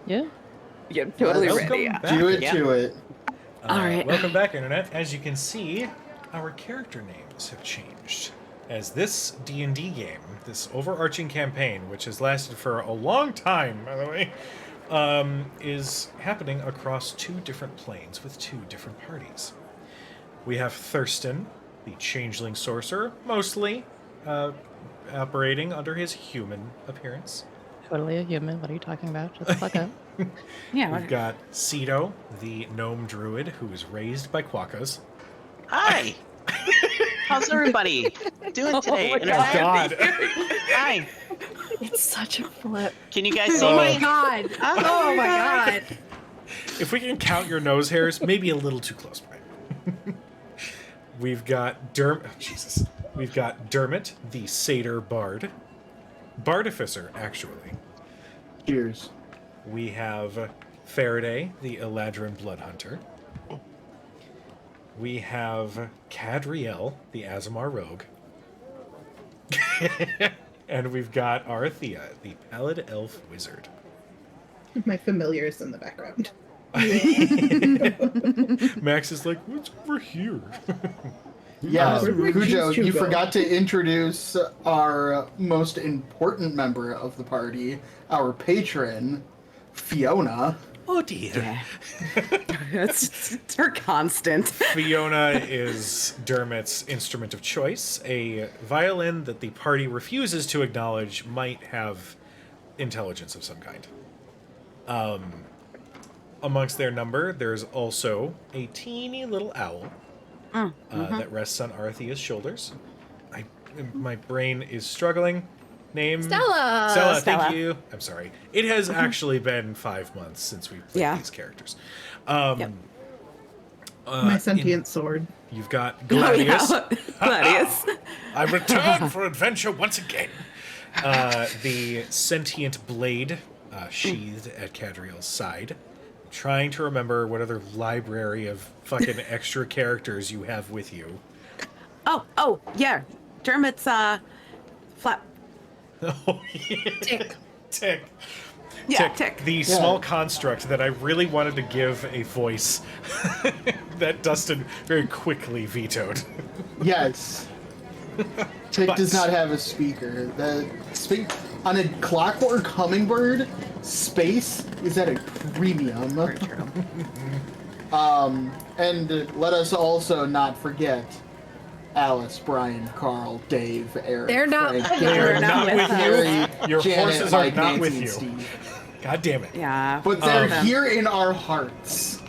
Yeah. Yeah, I'm totally Welcome ready. back. Do it Yeah. to it. All right. Welcome back, Internet. As you can see, our character names have changed. As this D&D game, this overarching campaign, which has lasted for a long time, by the way, is happening across 2 different planes with 2 different parties. We have Thurston, the changeling sorcerer, mostly operating under his human appearance. Totally a human. What are you talking about? Shut the fuck up. Yeah. We've got Cedo, the gnome druid, who is raised by quokkas. Hi. How's everybody doing today? my Internet? God. Hi. It's such a flip. Can you guys see Oh my me? god. Oh my god. If we can count your nose hairs, maybe a little too close, Brian. We've got Jesus. We've got Dermot, the satyr bard. Bardificer, actually. Cheers. We have Faraday, the Eladrin bloodhunter. We have Cadriel, the Azamar rogue. And we've got Arthea, the pallid elf wizard. My familiars in the background. Max is like, what's over here? Yes, Where did Cujo, these two you go? forgot to introduce our most important member of the party, our patron, Fiona. Oh dear. Yeah. it's her constant. Fiona is Dermot's instrument of choice, a violin that the party refuses to acknowledge might have intelligence of some kind. Amongst their number, there's also a teeny little owl that rests on Arthea's shoulders. My brain is struggling. Name? Stella! Stella, Stella. thank you. I'm sorry. It has actually been 5 months since we played Yeah. these characters. Yep. My sentient sword. You've got Gladius. Oh, yeah. Gladius. I return for adventure once again. The sentient blade sheathed at Cadriel's side. I'm trying to remember what other library of fucking extra characters you have with you. Oh, yeah. Dermot's flap. Oh, yeah. Tick. Tick. Yeah, Tick. The small construct that I really wanted to give a voice that Dustin very quickly vetoed. Yes. Tick does not have a speaker. On a Clockwork Hummingbird, space is at a premium. Very true. And let us also not forget Alice, Brian, Carl, Dave, Eric, They're not- Frank, they're Gary, not with you. Harry, Your Janet, horses are Mike, not Nancy, with and you. Steve. God damn it. Yeah. But they're them. here in our hearts.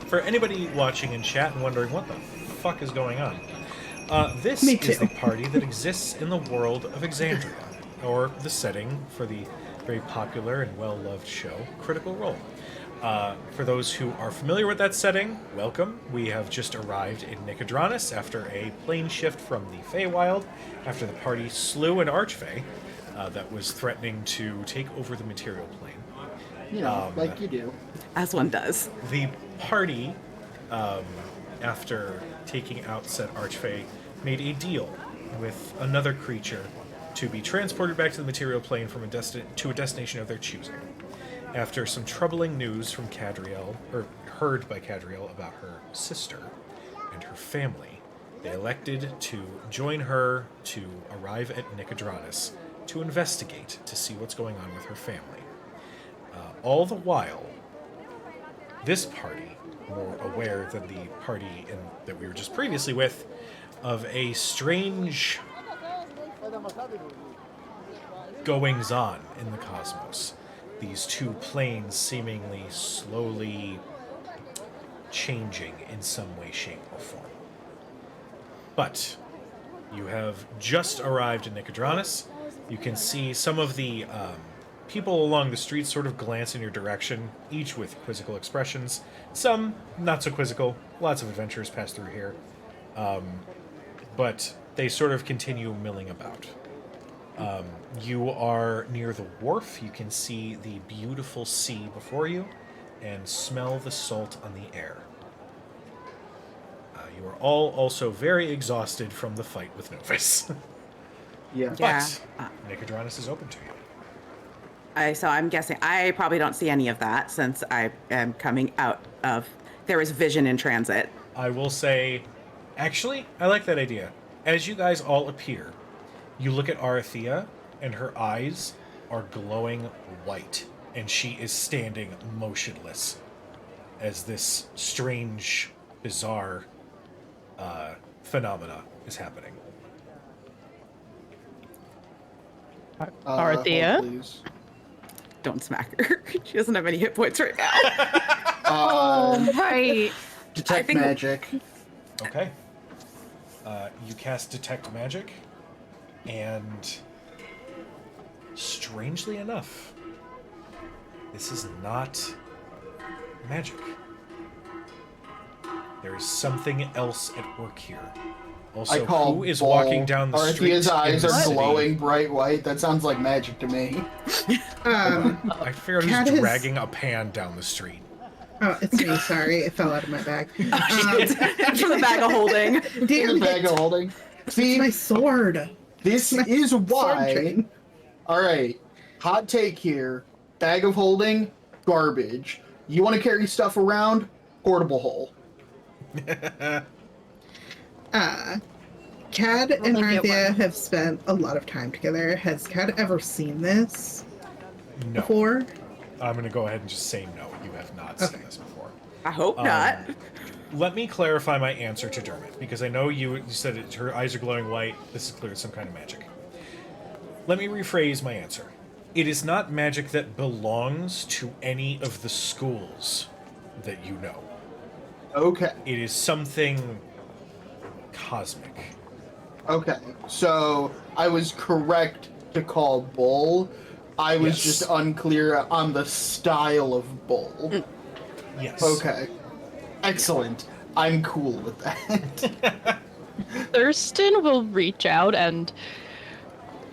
For anybody watching in chat and wondering what the fuck is going on, this Me is too. the party that exists in the world of Exandria, or the setting for the very popular and well-loved show, Critical Role. For those who are familiar with that setting, welcome. We have just arrived in Nicodranus after a plane shift from the Feywild, after the party slew an Archfey that was threatening to take over the material plane. You know, like you do. As one does. The party, after taking out said Archfey, made a deal with another creature to be transported back to the material plane from to a destination of their choosing. After some troubling news from Cadriel, or heard by Cadriel about her sister and her family, they elected to join her to arrive at Nicodranus to investigate to see what's going on with her family. All the while, this party, more aware than the party that we were just previously with, of a strange goings-on in the cosmos. These 2 planes seemingly slowly changing in some way, shape, or form. But you have just arrived in Nicodranus. You can see some of the people along the street sort of glance in your direction, each with quizzical expressions. Some not so quizzical. Lots of adventurers pass through here. But they sort of continue milling about. You are near the wharf. You can see the beautiful sea before you and smell the salt on the air. You are all also very exhausted from the fight with Novus. Yeah. Yeah. But Nicodranus is open to you. So I'm guessing I probably don't see any of that since I am coming out of. There is vision in transit. I will say, actually, I like that idea. As you guys all appear, you look at Arathea, and her eyes are glowing white, and she is standing motionless as this strange, bizarre phenomena is happening. Arathea? hold, please. Don't smack her. She doesn't have any hit points right now. Oh, right. Detect think- magic. Okay. You cast Detect Magic, and strangely enough, this is not magic. There is something else at work here. Also, I call who is bull. walking down the street? Arathea's eyes in the are city? glowing bright white. That sounds like magic to me. I figured Cat who's is- dragging a pan down the street. Oh, it's me. Sorry, it fell out of my bag. It's from the bag of holding. In Damn the bag it! of holding. It's See, my sword. this my is Sword why. train. All right, hot take here. Bag of holding, garbage. You want to carry stuff around? Portable hole. Cad and think it Arthea won. have spent a lot of time together. Has Cad ever seen this No. before? I'm going to go ahead and just say no. You have not seen Okay. this before. I hope not. Let me clarify my answer to Dermot, because I know you said her eyes are glowing white. This is clearly some kind of magic. Let me rephrase my answer. It is not magic that belongs to any of the schools that you know. Okay. It is something cosmic. Okay. So I was correct to call bull. I was Yes. just unclear on the style of bull. Yes. Okay. Excellent. I'm cool with that. Thurston will reach out, and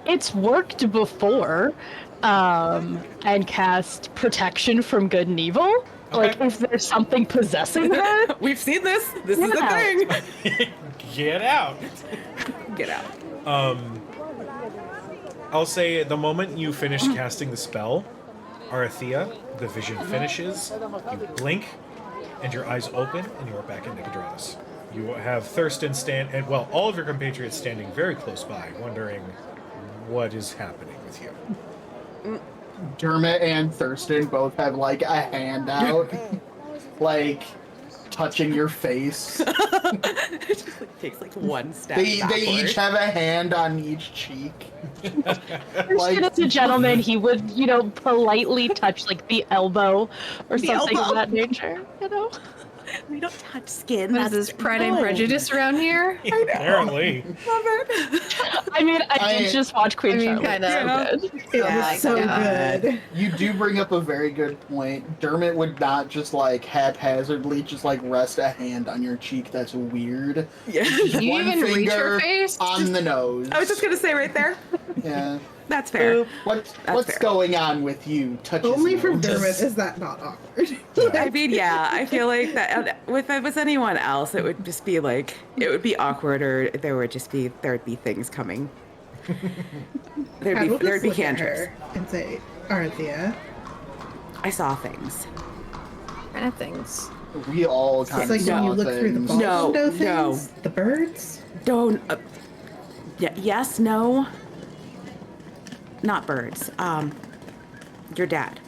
it's worked before, and cast protection from good and evil. Like, Okay. if there's something possessing her. We've seen this. This is the Yeah. thing. Get out. Get out. I'll say the moment you finish casting the spell, Arathea, the vision finishes, you blink, and your eyes open, and you are back in Nicodratus. You have Thurston and all of your compatriots standing very close by, wondering what is happening with you. Dermot and Thurston both have like a hand out, like touching your face. It just takes like one step. They backward. each have a hand on each cheek. Thurston is a gentleman. He would, politely touch, like, the elbow or The something elbow. of that nature, We don't touch skin. What is That's this, Pride and Prejudice around here? Apparently. Love it. I mean, I did I- just watch Queen I mean, Charlotte. kind of. so good. It Yeah, was so yeah. good. You do bring up a very good point. Dermot would not just like haphazardly just like rest a hand on your cheek. That's weird. Yeah. You One even reach finger her face? on the nose. I was just gonna say right there. Yeah. That's fair. What's fair. going on with you? Touch his Only from nose. Dermot is that not awkward. I mean, yeah, I feel like that if it was anyone else, it would just be like it would be awkward, or there would be things coming. Cad will There'd just be look at cantrips. her and say, Arthea, I saw things. Kind of things. We all it's kind like of when saw you look through the things. ball No, window no. things, the birds. Don't. Yes, no. Not birds. Your dad.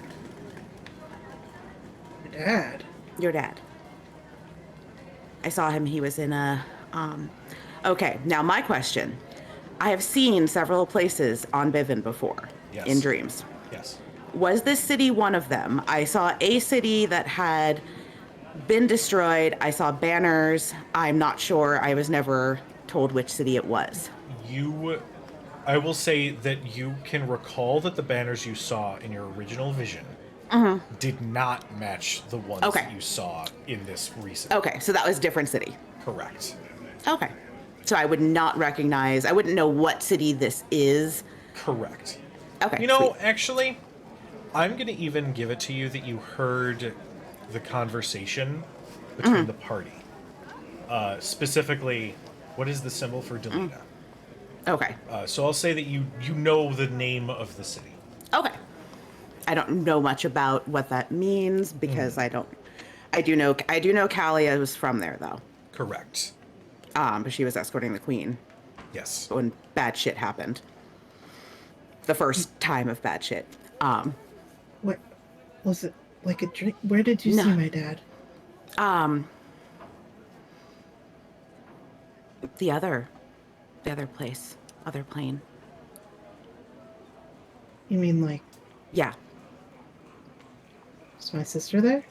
Dad. Your dad. I saw him. He was in a. Okay, now my question. I have seen several places on Bivin before Yes. in dreams. Yes. Was this city one of them? I saw a city that had been destroyed. I saw banners. I'm not sure. I was never told which city it was. I will say that you can recall that the banners you saw in your original vision did not match the ones Okay. that you saw in this recent. Okay, so that was a different city. Correct. Okay. So I would not recognize, I wouldn't know what city this is. Correct. Okay. You know, sweet. actually, I'm going to even give it to you that you heard the conversation between the party. Specifically, what is the symbol for Delina? Okay. So I'll say that you know the name of the city. Okay. I don't know much about what that means because I do know Kalia was from there though. Correct. But she was escorting the queen Yes. when bad shit happened. The first time of bad shit. What was it? Like a drink? Where did you No. see my dad? The other place, other plane. You mean like, Yeah. is my sister there?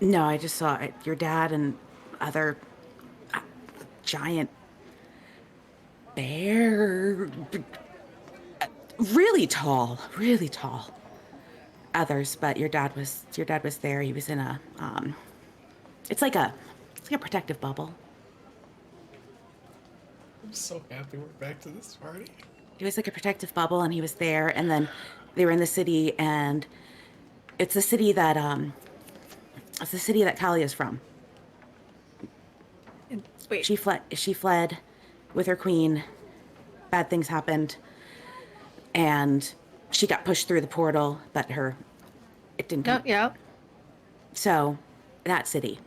No, I just saw your dad and other giant bear. Really tall. Others, but your dad was there. He was in a it's like a protective bubble. I'm so happy we're back to this party. It was like a protective bubble, and he was there. And then they were in the city, and it's the city that Kalia's from. Wait. She fled with her queen. Bad things happened, and she got pushed through the portal, but it didn't. No, yeah. So, that city.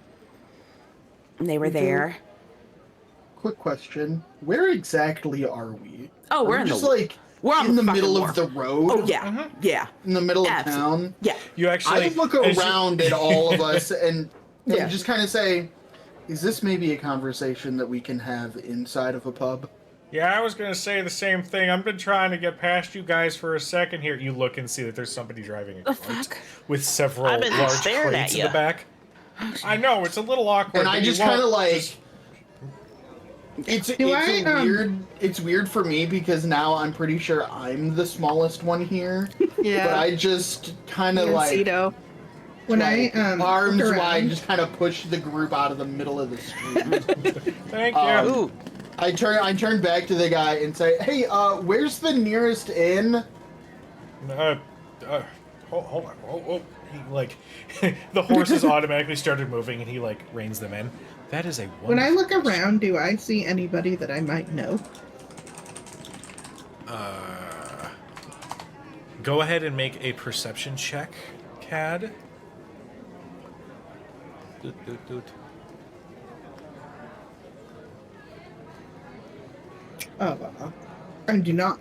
And they were there. Quick question: where exactly are we? Oh, we're Are in we just the- like we're on in the the fucking middle wharf. of the road. Oh yeah, yeah, in the middle of Absolutely. town. yeah. You actually I look as you- around at all of us and Yeah. just kind of say, "Is this maybe a conversation that we can have inside of a pub?" Yeah, I was gonna say the same thing. I've been trying to get past you guys for a second here. You look and see that there's somebody driving a cart fuck? with several I've been large staring crates at in the ya. back. I know it's a little awkward. And but I you just won't kind of like. just- It's I, weird. It's weird for me because now I'm pretty sure I'm the smallest one here. Yeah. But I just kind of like Cito. When like, I arms look wide, around, just kind of push the group out of the middle of the street. Thank you. Ooh, I turn back to the guy and say, "Hey, where's the nearest inn?" Hold on. Oh. He like the horses automatically started moving, and he like reins them in. That is a when I wonderful look around, do I see anybody that I might know? Go ahead and make a perception check, Cad. Doot. I do not.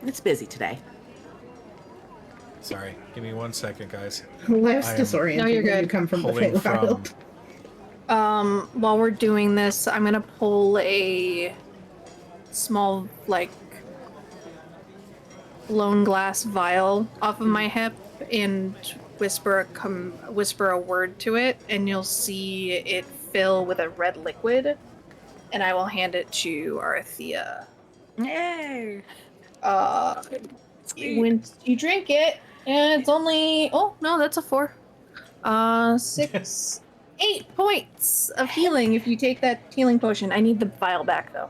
It's busy today. Sorry, give me 1 second, guys. Life's I am disorienting No, you're when you good. come from the Pulling Feywild. from While we're doing this, I'm gonna pull a small, like, blown glass vial off of my hip and whisper a word to it, and you'll see it fill with a red liquid, and I will hand it to Arthea. Yay! When you drink it, and it's only that's a 4. 6, 8 points of healing if you take that healing potion. I need the vial back though.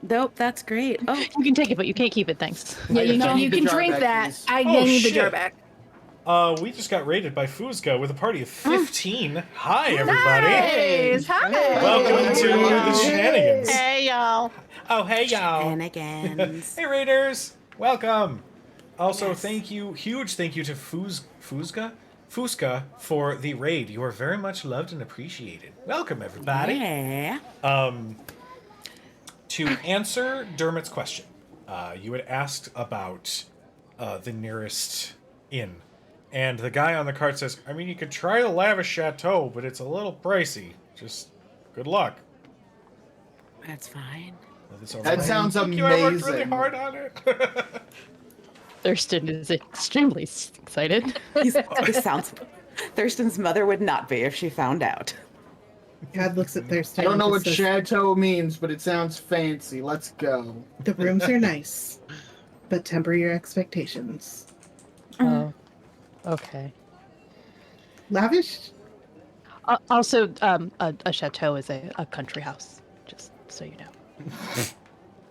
Nope, that's great. Oh, You can take it, but you can't keep it. Thanks. Yeah, you I know need you the can jar drink back, that. please. I Oh, need the jar shit. back. We just got raided by Fuzga with a party of 15. Hi, everybody. Nice. Hi. Welcome to the shenanigans. hey y'all. Oh, hey, y'all. shenanigans. Hey, raiders. Welcome. Also, Yes. huge thank you to Fuzga for the raid. You are very much loved and appreciated. Welcome, everybody. Yeah. To answer Dermot's question, you had asked about the nearest inn. And the guy on the cart says, I mean, you could try the Lavish Chateau, but it's a little pricey. Just good luck. That's fine. That's all That right. sounds Thank you. I worked really amazing. hard on it. Thurston is extremely excited. This sounds. Thurston's mother would not be if she found out. God looks at Thurston. I don't know and what says, chateau means, but it sounds fancy. Let's go. The rooms are nice, but temper your expectations. Oh, okay. Lavish? Also, a chateau is a country house, just so you know.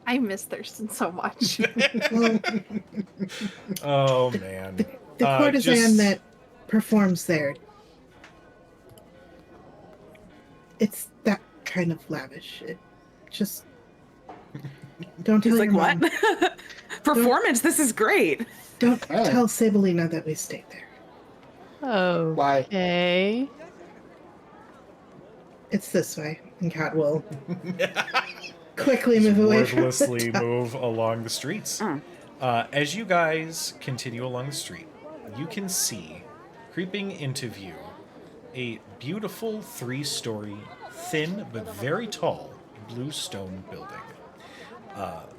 I miss Thurston so much. Well, Oh, man. the courtesan just- that performs there. It's that kind of lavish. It just don't tell He's your like, mom. what? performance. This is great. Don't Hey. tell Sabelina that we stayed there. Why? Okay. It's this way. And Cat will quickly move away from Wordlessly the move along the streets. As you guys continue along the street, you can see, creeping into view, a beautiful 3-story, thin but very tall blue stone building.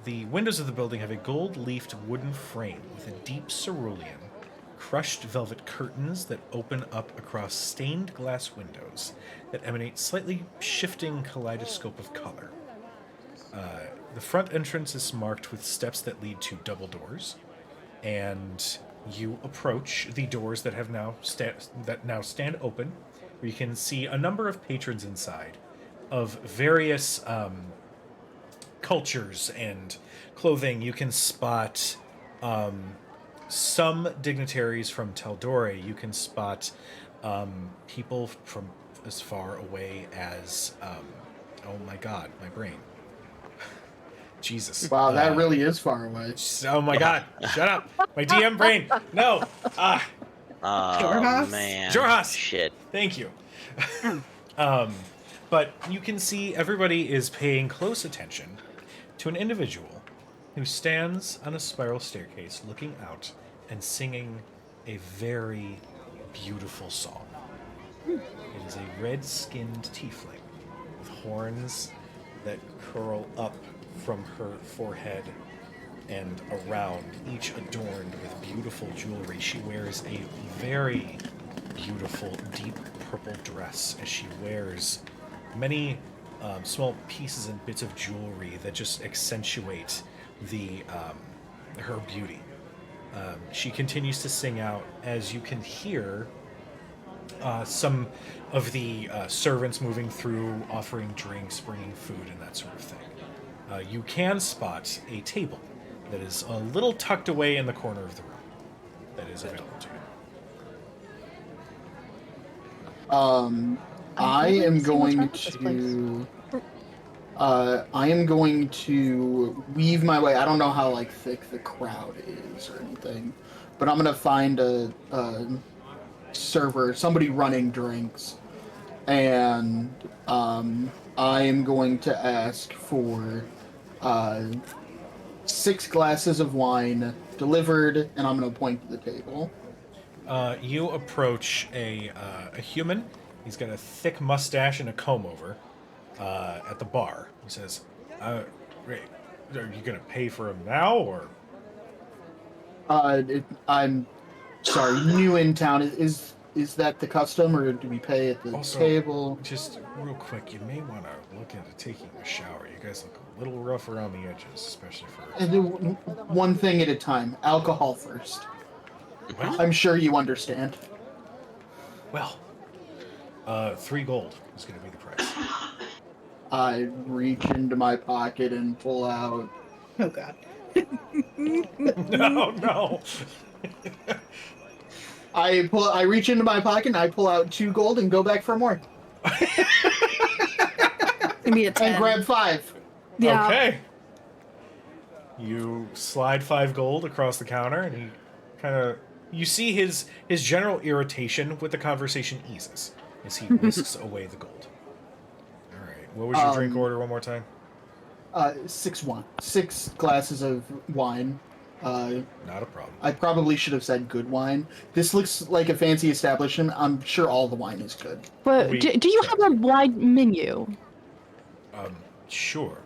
The windows of the building have a gold-leafed wooden frame with a deep cerulean, crushed velvet curtains that open up across stained glass windows that emanate slightly shifting kaleidoscope of color. The front entrance is marked with steps that lead to double doors, and you approach the doors that have now stand open, where you can see a number of patrons inside of various cultures and clothing. You can spot some dignitaries from Teldore. You can spot people from as far away as oh my god, my brain. Jesus. Wow, that really is far away. Oh my god, shut up. My DM brain. No. Oh Jorhas? man. Jorhas. Shit. Thank you. But you can see everybody is paying close attention to an individual who stands on a spiral staircase looking out and singing a very beautiful song. It is a red-skinned tiefling with horns that curl up from her forehead and around, each adorned with beautiful jewelry. She wears a very beautiful deep purple dress as she wears many small pieces and bits of jewelry that just accentuate the her beauty. She continues to sing out as you can hear some of the servants moving through, offering drinks, bringing food, and that sort of thing. You can spot a table that is a little tucked away in the corner of the room that is available to you. I am going to. I am going to weave my way. I don't know how thick the crowd is or anything, but I'm gonna find a server, somebody running drinks, and I am going to ask for 6 glasses of wine delivered, and I'm gonna point to the table. You approach a human. He's got a thick mustache and a comb over at the bar. He says, "Great. Are you gonna pay for him now, or?" I'm sorry, new in town. Is that the custom, or do we pay at the Also, table? just real quick, you may want to look into taking a shower. You guys look a little rough around the edges, especially for. One thing at a time. Alcohol first. Well, I'm sure you understand. well, 3 gold is going to be the price. I reach into my pocket and pull out. Oh god. No, no. I reach into my pocket and I pull out 2 gold and go back for more. Give me a 10. And grab 5. Yeah. Okay. You slide 5 gold across the counter, and he kind of. You see his general irritation with the conversation eases as he whisks away the gold. All right. What was your drink order one more time? 6 glasses of wine. Not a problem. I probably should have said good wine. This looks like a fancy establishment. I'm sure all the wine is good. But We- do you have a wide menu? Sure.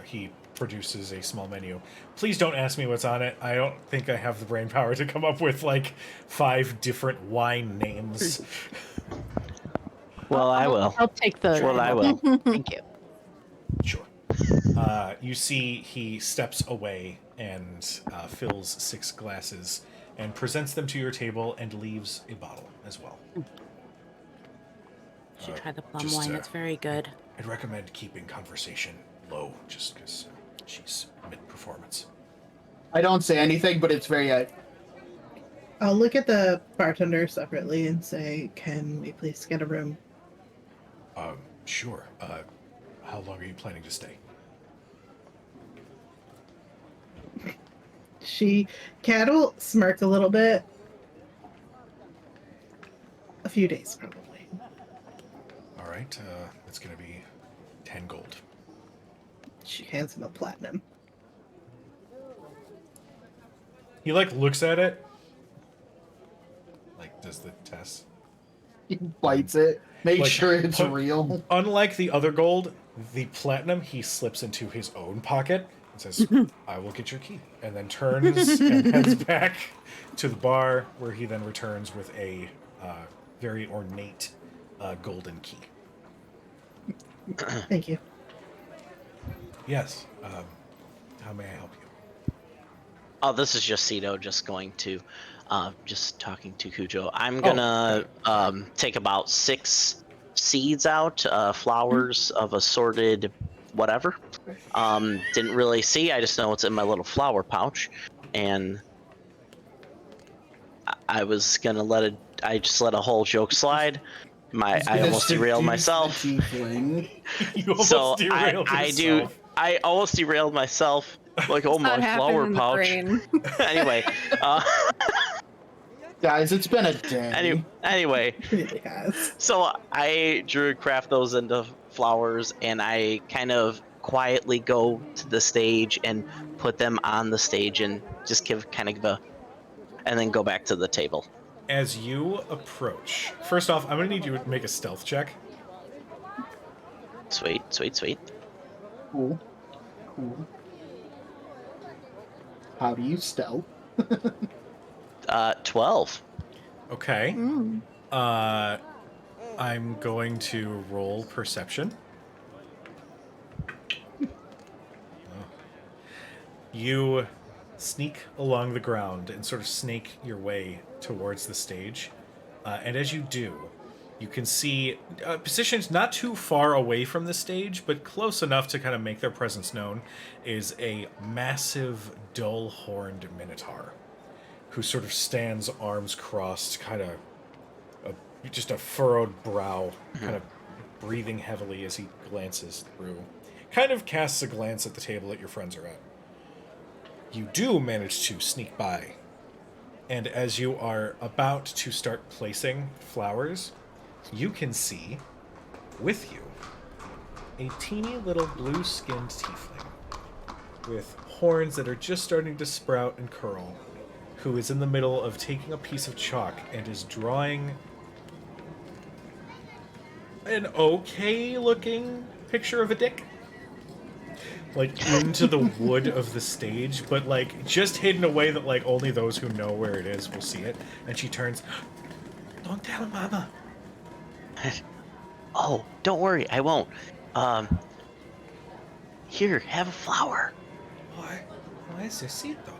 He produces a small menu. Please don't ask me what's on it. I don't think I have the brain power to come up with 5 different wine names. Well, I will. I'll take the. Well, I will. Thank you. Sure. You see he steps away and fills 6 glasses and presents them to your table and leaves a bottle as well. Should try the plum just, wine. It's very good. I'd recommend keeping conversation low just because she's mid-performance. I don't say anything, but it's very. I'll look at the bartender separately and say, "Can we please get a room?" Sure. How long are you planning to stay? Cat will smirk a little bit. A few days, probably. All right, it's gonna be 10 gold. She hands him a platinum. He like looks at it, like does the test. He bites it. Make Like, sure it's put- real. Unlike the other gold, the platinum he slips into his own pocket and says, "I will get your key," and then turns and heads back to the bar, where he then returns with a very ornate golden key. Thank you. Yes. How may I help you? Oh, this is just Cito just going to, just talking to Cujo. I'm gonna take about 6 seeds out, flowers of assorted whatever. Didn't really see, I just know it's in my little flower pouch. And I was gonna I just let a whole joke slide. I almost derailed myself. You almost So derailed yourself. I almost derailed myself. Like, oh, Not my happen flower in the pouch. brain. Anyway, Guys, it's been a day. anyway, It really has. so I craft those into flowers, and I kind of quietly go to the stage and put them on the stage, and just give and then go back to the table. As you approach, first off, I'm gonna need you to make a stealth check. Sweet. Cool. Cool. How do you stealth? 12. Okay. I'm going to roll perception. You sneak along the ground and sort of snake your way towards the stage. And as you do, you can see positioned not too far away from the stage, but close enough to kind of make their presence known, is a massive, dull-horned minotaur who sort of stands arms crossed, kind of just a furrowed brow, kind of breathing heavily as he glances through. Kind of casts a glance at the table that your friends are at. You do manage to sneak by, and as you are about to start placing flowers, you can see, with you, a teeny little blue-skinned tiefling with horns that are just starting to sprout and curl, who is in the middle of taking a piece of chalk and is drawing an okay-looking picture of a dick. Like, into the wood of the stage, but, like, just hidden away that, like, only those who know where it is will see it. And she turns, "Don't tell Mama." Oh, don't worry, I won't. Here, have a flower. Why is this seed, though?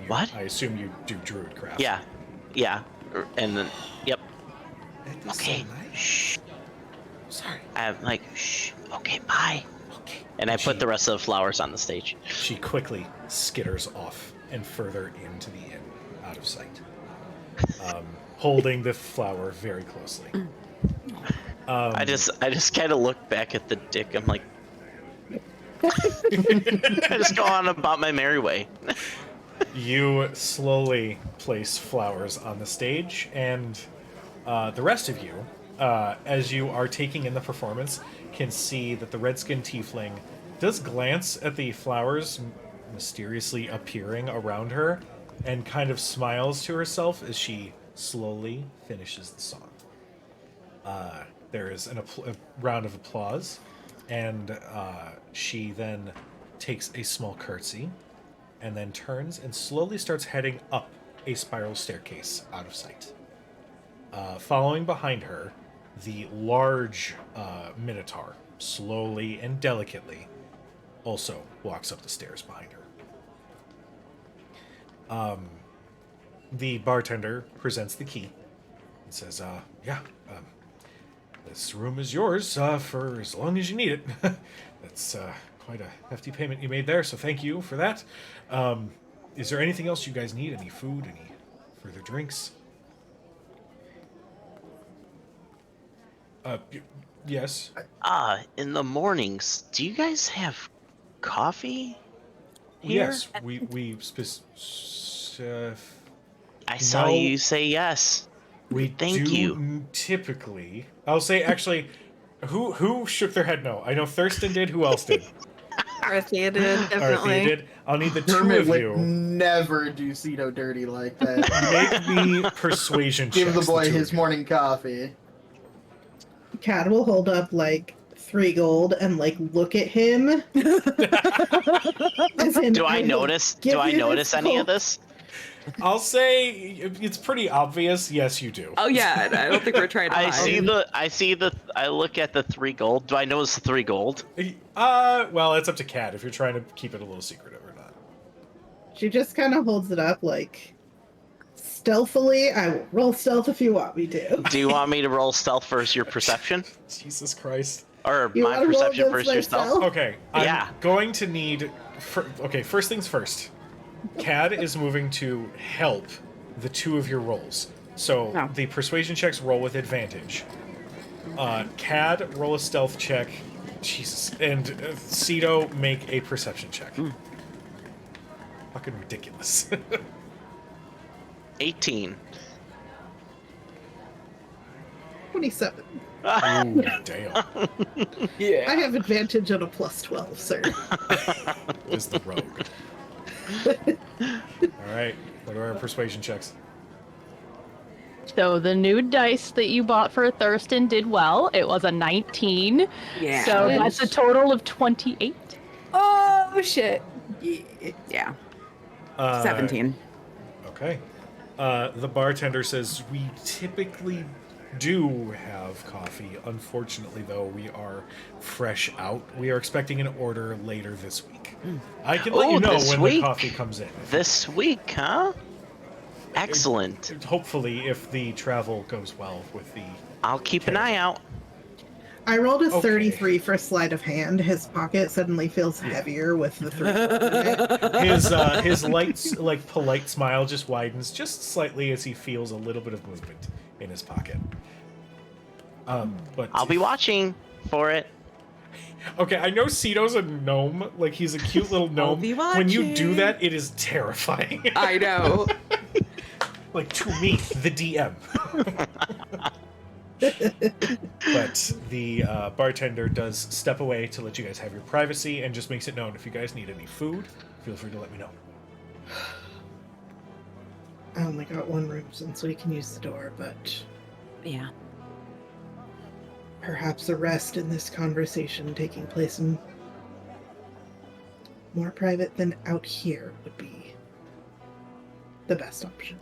What? I assume you do druidcraft. Yeah. And then, yep. That is Okay. so nice. Shh. Sorry. I'm like, shh. Okay, bye. Okay. And I put the rest of the flowers on the stage. She quickly skitters off and further into the inn, out of sight, holding the flower very closely. I just kind of look back at the dick. I'm like, I just go on about my merry way. You slowly place flowers on the stage, and the rest of you, as you are taking in the performance, can see that the red-skinned tiefling does glance at the flowers mysteriously appearing around her and kind of smiles to herself as she slowly finishes the song. There is a round of applause, and she then takes a small curtsy and then turns and slowly starts heading up a spiral staircase out of sight. Following behind her, the large minotaur, slowly and delicately, also walks up the stairs behind her. The bartender presents the key and says, this room is yours for as long as you need it. That's quite a hefty payment you made there, so thank you for that. Is there anything else you guys need? Any food? Any further drinks? Yes. In the mornings, do you guys have coffee? here? Yes, we I saw no. you say yes. we Thank do you. typically. I'll say actually, who shook their head no? I know Thurston did. Who else did? Arthea did, Arthea definitely. did. I'll need the two Dermot of would you. never do Cito dirty like that. Make me persuasion Give the checks. boy two his of you. morning coffee. Cad will hold up like 3 gold and like look at him. As in, Do I will notice? give Do I you this notice any of gold. this? I'll say it's pretty obvious. Yes, you do. Oh yeah, I don't think we're trying to I hide. see the. I look at the 3 gold. Do I notice the 3 gold? Well, it's up to Kat if you're trying to keep it a little secretive or not. She just kind of holds it up like stealthily. I will roll stealth if you want me to. Do you want me to roll stealth versus your perception, Jesus Christ. or You my wanna roll perception against versus your stealth? myself? Okay, I'm Yeah. going to need. Okay, first things first. Cad is moving to help the two of your rolls. So Oh. the persuasion checks roll with advantage. Cad, roll a stealth check. Jesus. And Cito, make a perception check. Fucking ridiculous. 18. 27. Ooh, damn. I have advantage on a plus 12, sir. Is the rogue. Alright, what are our persuasion checks? So the new dice that you bought for Thurston did well. It was a 19. Yeah. So that's a total of 28. Oh shit! Yeah. Uh, 17. Okay. The bartender says, we typically do have coffee. Unfortunately, though, we are fresh out. We are expecting an order later this week. I can let Oh, you know this when week? the coffee comes in. This week, huh? Excellent. Hopefully, if the travel goes well with the... I'll keep an eye out. I rolled a Okay. 33 for sleight of hand. His pocket suddenly feels heavier with the 3 gold in it. His light, like, polite smile just widens just slightly as he feels a little bit of movement in his pocket. But I'll be watching for it. Okay, I know Cito's a gnome, like he's a cute little gnome. be When you do watching. that, it is terrifying. I know. Like to me, the DM. But the bartender does step away to let you guys have your privacy and just makes it known if you guys need any food, feel free to let me know. I only got 1 room since we can use the door, but Yeah. perhaps a rest in this conversation taking place in more private than out here would be the best option.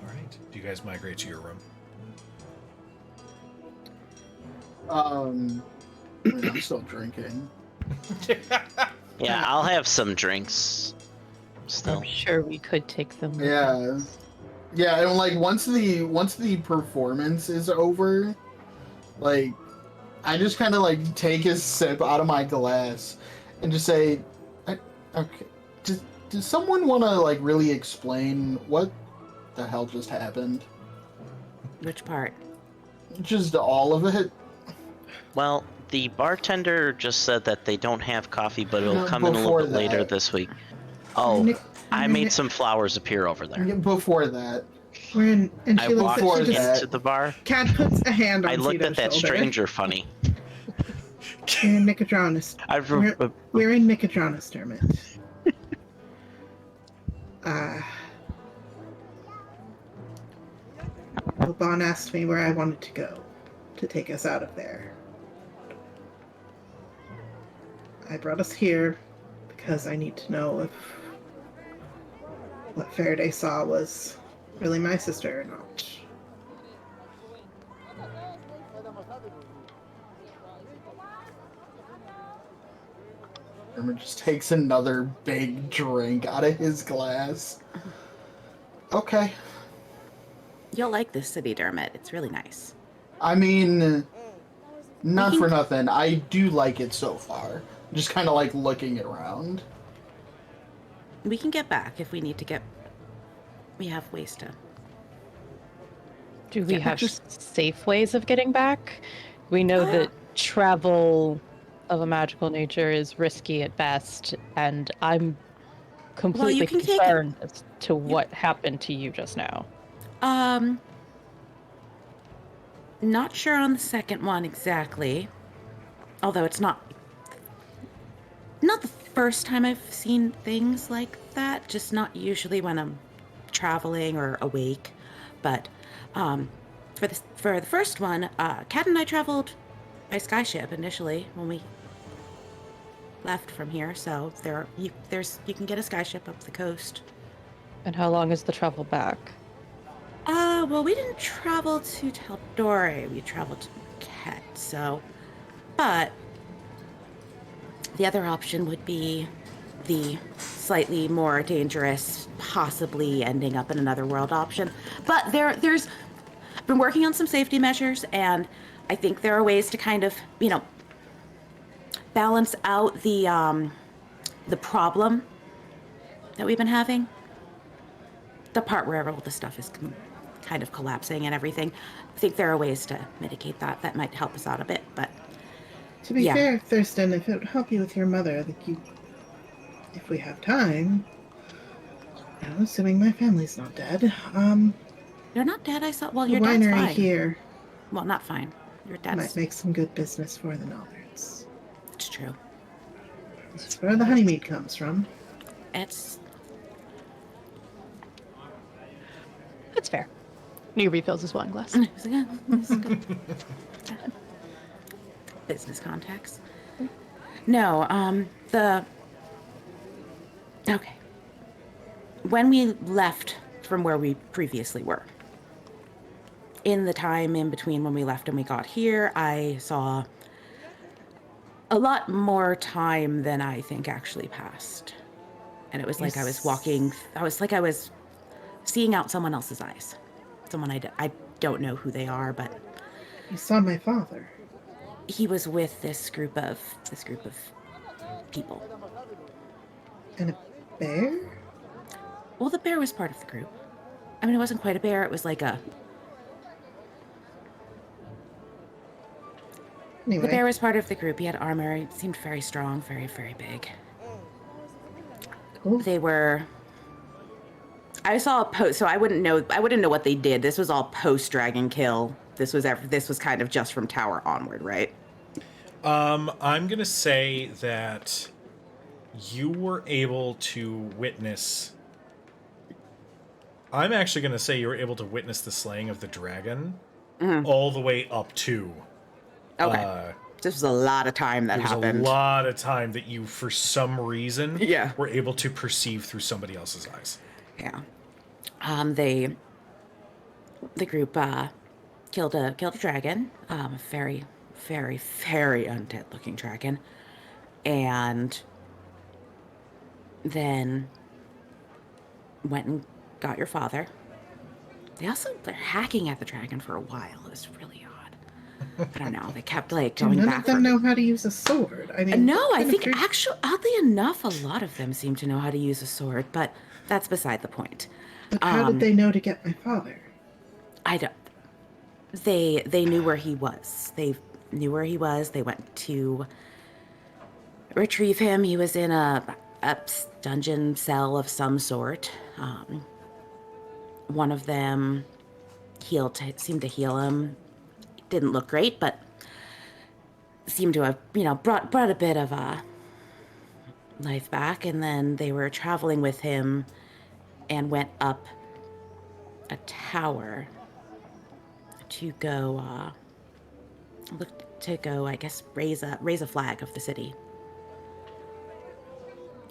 All right. Do you guys migrate to your room? I'm still drinking. Yeah, I'll have some drinks. Still. I'm sure we could take them. Yeah. Yeah, and like once the performance is over, like I just kind of like take a sip out of my glass and just say, okay, does someone want to like really explain what the hell just happened? Which part? Just all of it. Well, the bartender just said that they don't have coffee, but it'll come in a little Before bit later that. this week. Oh, Nick- I made some flowers appear over there. Before that, We're in, and I she looks walked at Before she just, into the bar. Cat puts a hand on I looked at Cito's that shoulder. stranger funny. We're in Nicodranus. We're in Nicodranus, Dermot. Oban asked me where I wanted to go to take us out of there. I brought us here because I need to know if what Faraday saw was really my sister or not. Dermot just takes another big drink out of his glass. Okay. You'll like this city, Dermot. It's really nice. I mean, not for nothing. I do like it so far. Just kind of like looking around. We can get back if we need to get. We have ways to. Do we Yeah, have just- safe ways of getting back? We know that travel of a magical nature is risky at best, and I'm completely can take it- concerned as to what happened to you just now. Not sure on the second one exactly. Although it's not the first time I've seen things like that, just not usually when I'm traveling or awake. But for the first one, Kat and I traveled by skyship initially when we left from here. So you can get a skyship up the coast. And how long is the travel back? Well, we didn't travel to Taldore. We traveled to Ket, so... But the other option would be the slightly more dangerous, possibly ending up in another world option. But there's been working on some safety measures, and I think there are ways to kind of, balance out the problem that we've been having. The part where all the stuff is kind of collapsing and everything. I think there are ways to mitigate that. That might help us out a bit, but... To be Yeah. fair, Thurston, if it would help you with your mother, if we have time, assuming my family's not dead, You're not dead, I saw... Well, the your dad's winery fine. here Well, not fine. Your might dad's... make some good business for the Nollards. It's true. That's where the honeymead comes from. It's... That's fair. He refills his wine glass. Business contacts. No, Okay. When we left from where we previously were, in the time in between when we left and we got here, I saw a lot more time than I think actually passed. And it was like I was seeing out someone else's eyes. Someone I don't know who they are, but You saw my father. he was with this group of people. And a bear? Well, the bear was part of the group. I mean, it wasn't quite a bear. It was like a... Anyway, The bear was part of the group. He had armor. He seemed very strong, very, very big. cool. They were... I saw a post, so I wouldn't know what they did. This was all post-Dragon Kill. This was kind of just from Tower onward, right? I'm gonna say that you were able to witness... I'm actually gonna say you were able to witness the slaying of the dragon all the way up to... Okay. This was a lot of time that There was happened. a lot of time that you, for some reason, Yeah. were able to perceive through somebody else's eyes. Yeah. The group killed a dragon, a very, very, very undead looking dragon, and then went and got your father. They're hacking at the dragon for a while. It was really odd. I don't know. They kept like Do going none back. of them know how to use a sword? I mean, No, I kind of think curious- actually, oddly enough, a lot of them seem to know how to use a sword, but that's beside the point. But how did they know to get my father? I don't. They knew where he was. They knew where he was. They went to retrieve him. He was in a dungeon cell of some sort. One of them seemed to heal him. Didn't look great, but seemed to have, brought a bit of life back. And then they were traveling with him and went up a tower to go, I guess, raise a flag of the city.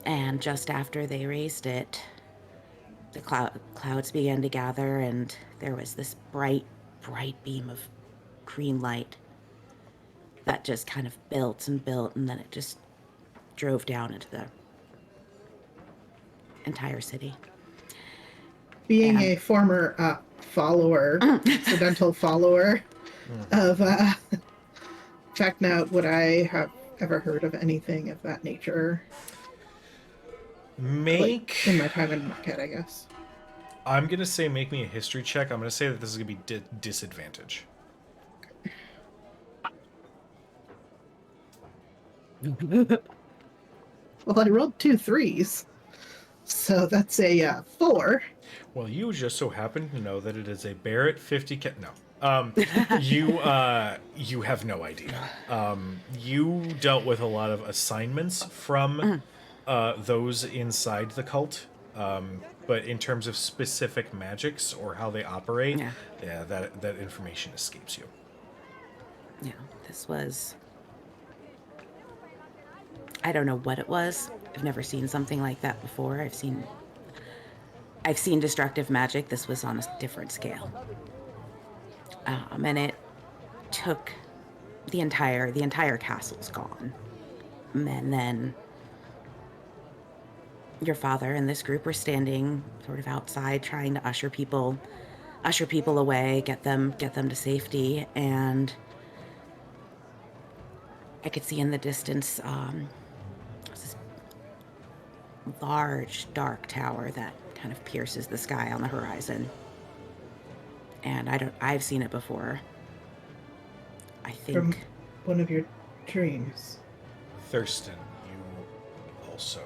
And just after they raised it, the clouds began to gather, and there was this bright, bright beam of green light that just kind of built and built, and then it just drove down into the entire city. Being And- a former accidental follower of Checknout, would I have ever heard of anything of that nature? Make... In my time in Marquette, I guess. I'm going to say make me a history check. I'm going to say that this is going to be disadvantage. Well, I rolled 2 3s, so that's a 4. Well, you just so happen to know that it is a Barrett 50 No. You have no idea. You dealt with a lot of assignments from those inside the cult. But in terms of specific magics or how they operate, yeah, that information escapes you. Yeah, this was... I don't know what it was. I've never seen something like that before. I've seen destructive magic. This was on a different scale. And it took the entire castle's gone. And then your father and this group were standing sort of outside trying to usher people away, get them to safety, and I could see in the distance this large dark tower that kind of pierces the sky on the horizon. And I've seen it before. I think From one of your dreams. Thurston, you also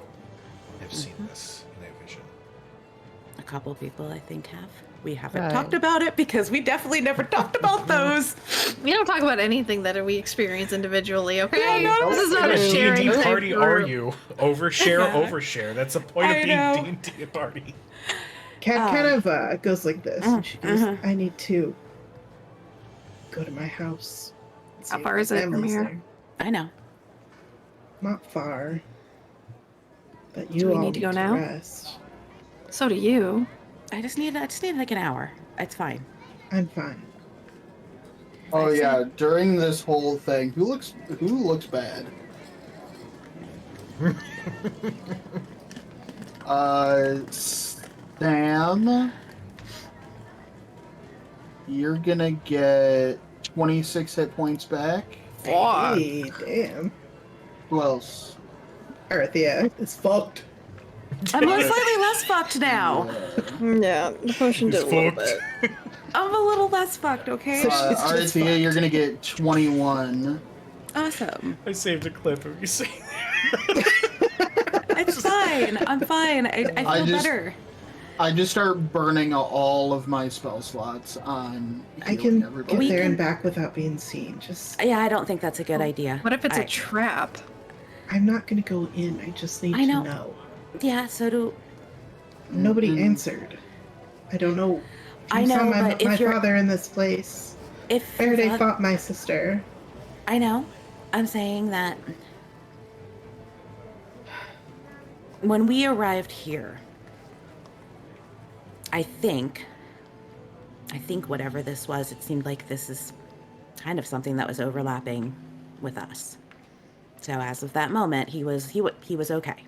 have seen this in a vision. a couple people I think have. We haven't Right. talked about it because we definitely never talked about those. We don't talk about anything that we experience individually, okay? Yeah, no, This is not What a sharing D&D type party are group. you? Overshare, Yeah. overshare. That's the point I of know. being D&D party. Kat kind of goes like this. And she goes, mhm. I need to go to my house. and see How if far my is it from family's here? there." I know. Not far. But you Do we all need to go now? rest. So do you. I just need like an hour. It's fine. I'm fine. Oh yeah, during this whole thing, who looks bad? Sam, you're gonna get 26 hit points back. Fuck. Hey, damn. Who else? Arithia is fucked. I'm slightly less fucked now. Yeah, the potion He's did a little fucked. bit. I'm a little less fucked, okay? So she's just Arithia, fucked. you're gonna get 21. Awesome. I saved a clip of you saying It's fine. I'm fine. I feel better. I just start burning all of my spell slots on I healing can everybody. get there and back without being seen. Just, Yeah, I don't think that's a good idea. What if it's I- a trap? I'm not gonna go in. I just need I know. to know. Yeah, so do Nobody Mhm. answered. I don't know. I You saw know, my, but if my you're- father in this place. if Faraday fought my sister. I know. I'm saying that when we arrived here, I think whatever this was, it seemed like this is kind of something that was overlapping with us. So as of that moment, he was okay.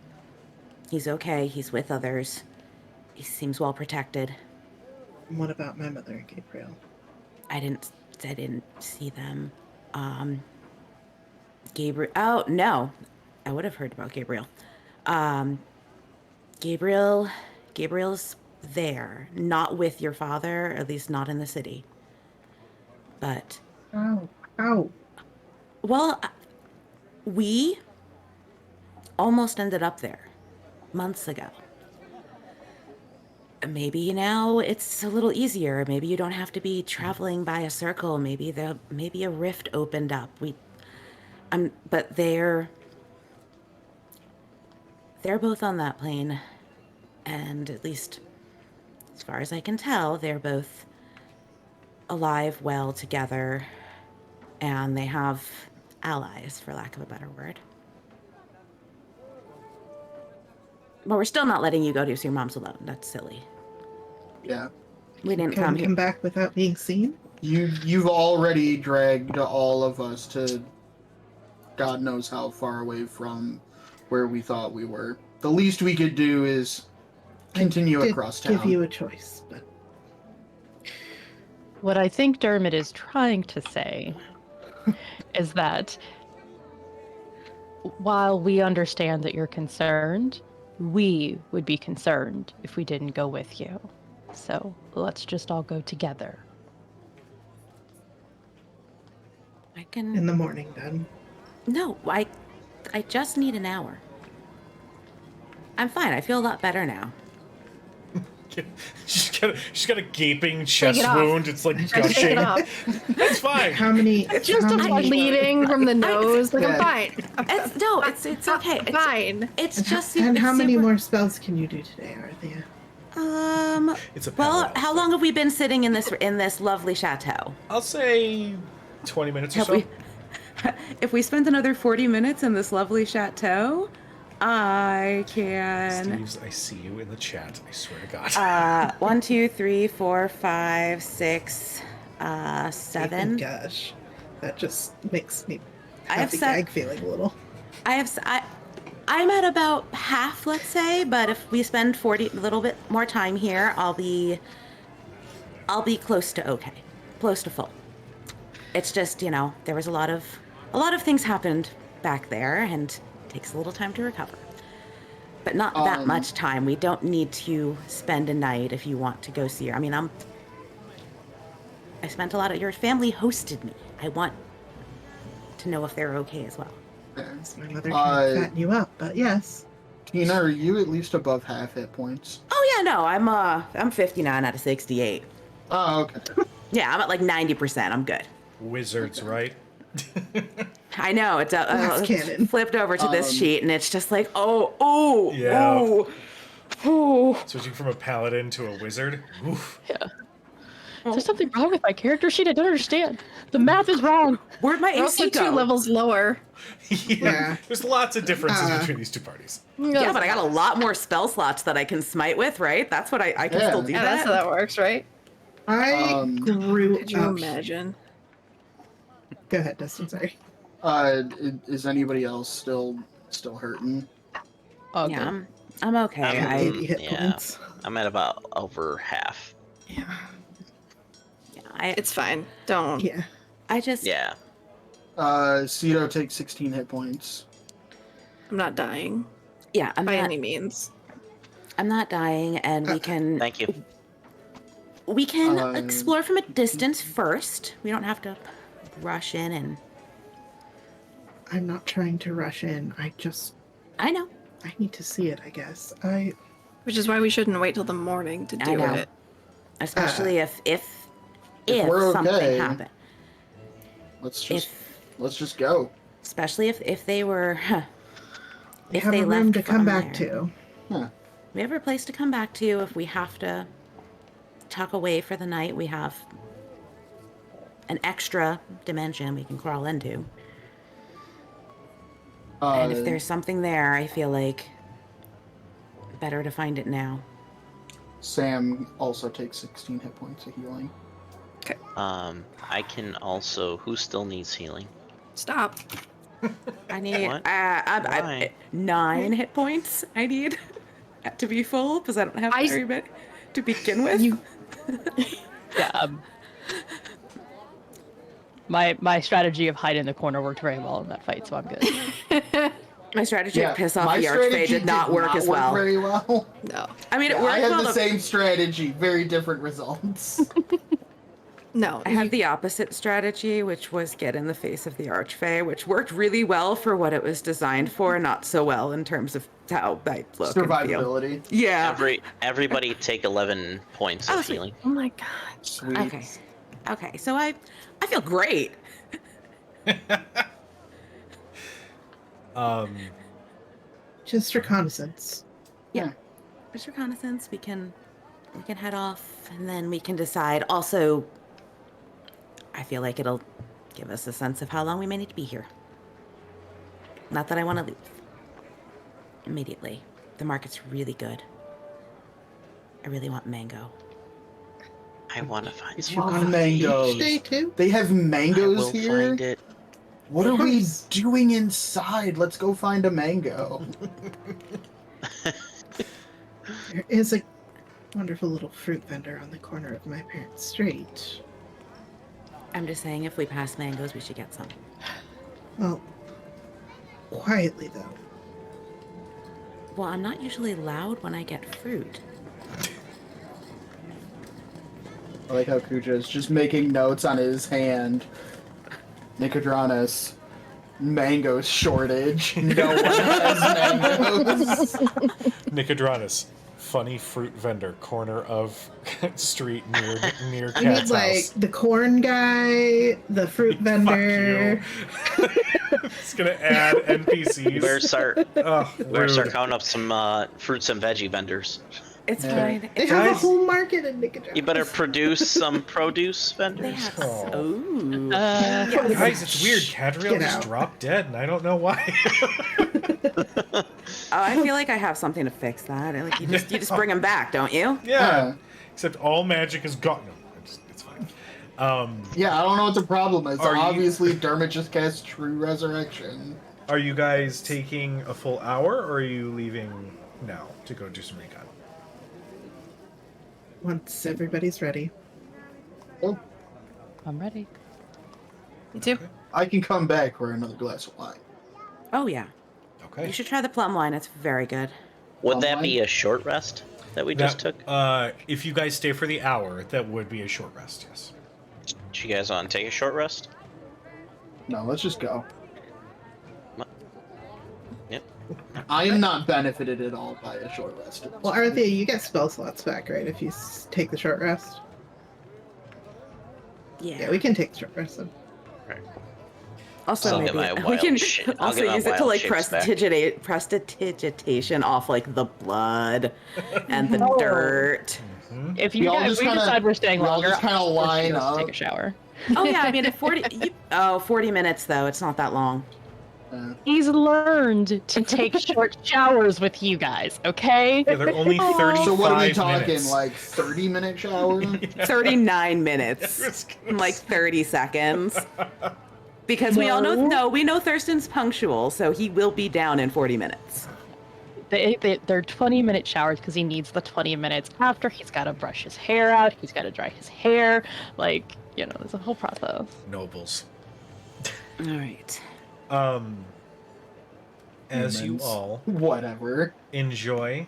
He's okay. He's with others. He seems well protected. What about my mother and Gabriel? I didn't see them. Gabriel. Oh no, I would have heard about Gabriel. Gabriel's there, not with your father, at least not in the city. But Ow. well, we almost ended up there months ago. Maybe now it's a little easier. Maybe you don't have to be traveling by a circle. Maybe a rift opened up. But they're both on that plane, and at least as far as I can tell, they're both alive, well together, and they have allies, for lack of a better word. But we're still not letting you go to your mom's alone. That's silly. Yeah. We didn't Can come we here. come back without being seen? You've already dragged all of us to God knows how far away from where we thought we were. The least we could do is continue Did across town. give you a choice, but What I think Dermot is trying to say is that while we understand that you're concerned, we would be concerned if we didn't go with you. So let's just all go together. I can. in the morning then. No, just need an hour. I'm fine. I feel a lot better now. She's got a gaping chest it off. wound. It's like Take gushing. it off. It's fine. How many? Just how a many- bleeding from the nose. Like, I'm Yeah. fine. It's okay. It's Fine. It's And, just and how many super- more spells can you do today, Arthea? It's a Well, power how outfit. long have we been sitting in this lovely chateau? I'll say 20 minutes or Have so. we? If we spend another 40 minutes in this lovely chateau, I can. Steve's, I see you in the chat. I swear to God. 1, 2, 3, 4, 5, 6, Oh 7. gosh, that just makes me I have have the set- gag feeling a little. I'm at about half, let's say, but if we spend a little bit more time here, I'll be close to okay, close to full. It's just, there was a lot of things happened back there, and it takes a little time to recover. But not that much time. We don't need to spend a night if you want to go see her. I mean, I spent a lot of your family hosted me. I want to know if they're okay as well. My mother trying to Uh, fatten you up, but yes. Tina, are you at least above half hit points? Oh yeah, no, I'm 59 out of 68. Oh, okay. Yeah, I'm at like 90%. I'm good. Wizards, right? I know it's Glass cannon. flipped over to this Um, sheet, and it's just like, oh, Yeah. oh. Switching from a paladin to a wizard. Oof. Yeah. Is there something wrong with my character sheet? I don't understand. The math is wrong. Where'd my We're also AC 2 go? levels lower. Yeah. There's lots of differences between these two parties. Yeah, but I got a lot more spell slots that I can smite with, right? That's what I can Yeah. still do Yeah, that. that's how that works, right? I grew Could you up. imagine? Go ahead, Dustin. Sorry. Is anybody else still hurting? Okay. Yeah, I'm okay. I'm- I, 80 hit yeah. points. I'm at about over half. Yeah. It's fine. Don't. Yeah. I just, Yeah. Cedo takes 16 hit points. I'm not dying yeah, I'm by not, any means. I'm not dying, and we can Thank you. explore from a distance first. We don't have to rush in, and I'm not trying to rush in. I know. I need to see it, I guess. Which is why we shouldn't wait till the morning to I do know. it. Especially if we're something okay. happened. Let's just go. Especially if they were, We if have they a left room to come from back there. to. Huh. We have a place to come back to if we have to tuck away for the night. We have an extra dimension we can crawl into. And if there's something there, I feel like better to find it now. Sam also takes 16 hit points of healing. I can also. Who still needs healing? Stop. I need What? I 9 hit points. I need to be full because I don't have very many to begin with. Yeah. My strategy of hide in the corner worked very well in that fight, so I'm good. My strategy Yeah, to piss off my the Archfey strategy did not work as well. Very well. No. I mean, it Yeah, worked I had well. the same strategy, very different results. No. I had the opposite strategy, which was get in the face of the Archfey, which worked really well for what it was designed for, not so well in terms of how I look and feel. Survivability. Yeah. Everybody take 11 points Oh, of sweet. healing. Oh my god. Sweet. Okay. Okay. So I feel great. Just reconnaissance. Yeah. Just reconnaissance. We can head off, and then we can decide. Also, I feel like it'll give us a sense of how long we may need to be here. Not that I want to leave immediately. The market's really good. I really want mango. I want to find You some. want mangoes? Stay too. They have I mangoes will here. find it. What are we doing inside? Let's go find a mango. There is a wonderful little fruit vendor on the corner of my parents' street. I'm just saying, if we pass mangoes, we should get some. Well, quietly though. Well, I'm not usually loud when I get fruit. I like how Kuja is just making notes on his hand. Nicodranas. mango shortage. No one has mangoes. Nicodranus, funny fruit vendor, corner of street near We need Cat's like house. the corn guy, the fruit vendor. Fuck you. It's gonna add NPCs. Better start Rude. counting up some fruits and veggie vendors. It's Yeah. fine. They have a Guys. whole market in Nicodramas. You better produce some produce They vendors. have Oh. Ooh. Guys, it's weird. Cadriel Get just out. dropped dead, and I don't know why. Oh, I feel like I have something to fix that. Like you just bring him back, don't you? Yeah. Except all magic is gone. No, it's fine. Yeah, I don't know what the problem is. Are you- Obviously, Dermot just cast True Resurrection. Are you guys taking a full hour, or are you leaving now to go do some recon? Once everybody's ready. Oh, I'm ready. Me too. I can come back for another glass of wine. Oh yeah. Okay. You should try the plum wine. It's very good. Would that Online? be a short rest that we just took? If you guys stay for the hour, that would be a short rest, yes. Do you guys want to take a short rest? No, let's just go. Yep. I am not benefited at all by a short rest. Well, Arthea, you get spell slots back, right? If you take the short rest. Yeah, we can take the short rest then. Also, I'll get maybe my we wild can shit- I'll also get my use it to wild like shapes back. prestidigitation off like the blood and the Oh. dirt. If We all if just we kinda- decide we're staying we all longer, just kinda I'll force line you guys to up. take a shower. Oh yeah, I mean, at 40 minutes though. It's not that long. He's learned to take short showers with you guys, okay? Yeah, they're only 35 So what are we talking? minutes. Like 30-minute shower? 39 minutes, like 30 seconds. Because we all know, we know Thurston's punctual, so he will be down in 40 minutes. They're 20-minute showers because he needs the 20 minutes after. He's got to brush his hair out. He's got to dry his hair. Like, there's a whole process. Nobles. All right. As you Humans. all Whatever. enjoy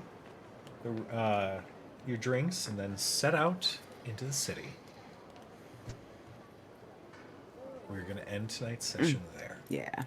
your drinks and then set out into the city, we're going to end tonight's session there. Yeah.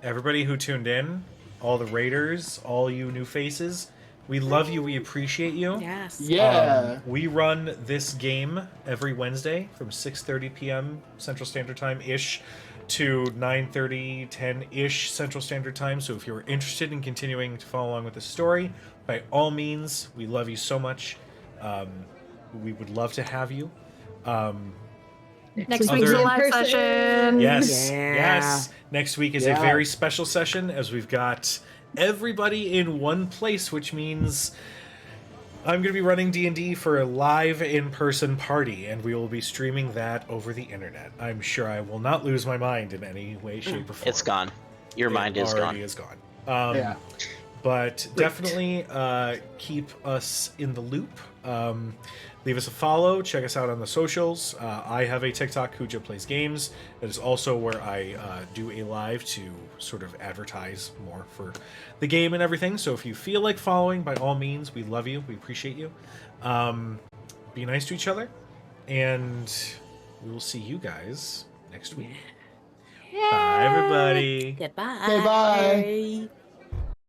Everybody who tuned in, all the raiders, all you new faces, we love you. We appreciate you. Yes. Yeah. We run this game every Wednesday from 6:30 p.m. Central Standard Time ish to 9:30, 10 ish Central Standard Time. So if you're interested in continuing to follow along with the story, by all means, we love you so much. We would love to have you. Next Other- week's a live In-person. session. Yes, Yeah. yes. Next week is a Yeah. very special session as we've got everybody in one place, which means I'm going to be running D&D for a live in-person party, and we will be streaming that over the internet. I'm sure I will not lose my mind in any way, shape, or form. It's gone. Your mind is already gone. is gone. Yeah. But definitely keep us in the loop. Leave us a follow. Check us out on the socials. I have a TikTok, Kuja Plays Games. That is also where I do a live to sort of advertise more for the game and everything. So if you feel like following, by all means, we love you. We appreciate you. Be nice to each other. And we will see you guys next week. Bye, everybody. Goodbye. Okay, bye.